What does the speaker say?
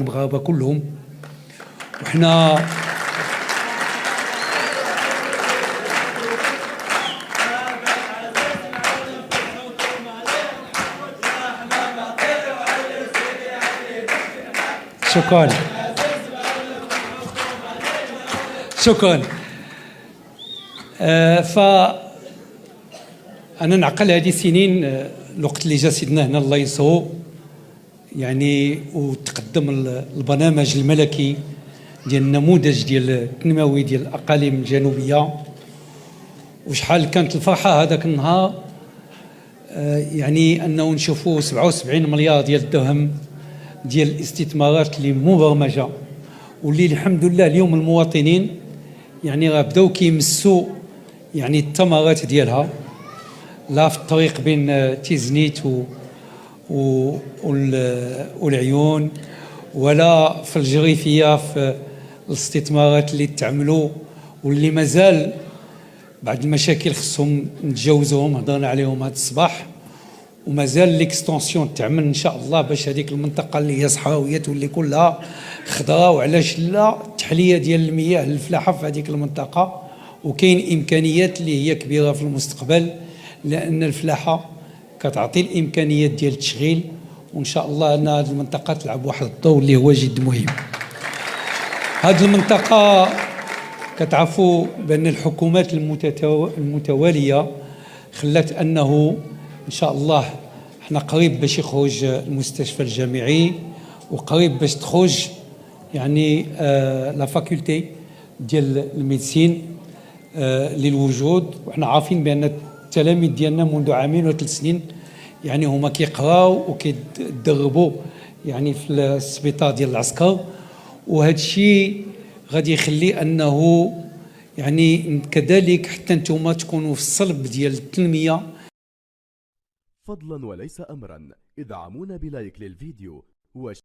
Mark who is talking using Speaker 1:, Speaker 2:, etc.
Speaker 1: المغاربه كلهم. وحنا شكرا. أنا نعقل هذه السنين الوقت اللي جا سيدنا هنا الله يسعو يعني، وتقدم البرنامج الملكي ديال النموذج ديال التنموي ديال الأقاليم الجنوبية، وشحال كانت الفرحة هذاك النهار يعني أنه نشوفوا 77 مليار ديال الدرهم ديال الاستثمارات اللي مبرمجة، واللي الحمد لله اليوم المواطنين يعني راه بداو كيمسوا يعني الثمرات ديالها، لا في الطريق بين تيزنيت والعيون، ولا في الجريفية في الاستثمارات اللي تعملوا واللي مازال بعض المشاكل خصهم نتجاوزوهم، هضرنا عليهم هذا الصباح، ومازال ليكستونسيون تعمل ان شاء الله باش هذيك المنطقه اللي هي صحراويه تولي كلها خضراء، وعلاش لا التحليه ديال المياه الفلاحه في هذيك المنطقه. وكاين امكانيات اللي هي كبيره في المستقبل، لان الفلاحه كتعطي الامكانيات ديال التشغيل، وان شاء الله ان هذه المنطقه تلعب واحد الدور اللي هو جد مهم. هذه المنطقه كتعرفوا بان الحكومات المتواليه خلات انه ان شاء الله احنا قريب باش يخرج المستشفى الجامعي، وقريب باش تخرج يعني لا فاكولتي ديال الميديسين للوجود. وحنا عارفين بان التلاميذ ديالنا منذ عامين وثلاث سنين يعني هما كيقراو وكيتدربوا يعني في السبيطار ديال العسكر، وهذا الشيء غادي يخلي انه يعني كذلك حتى نتوما تكونوا في الصلب ديال التنميه.
Speaker 2: فضلا وليس امرا ادعمونا بلايك للفيديو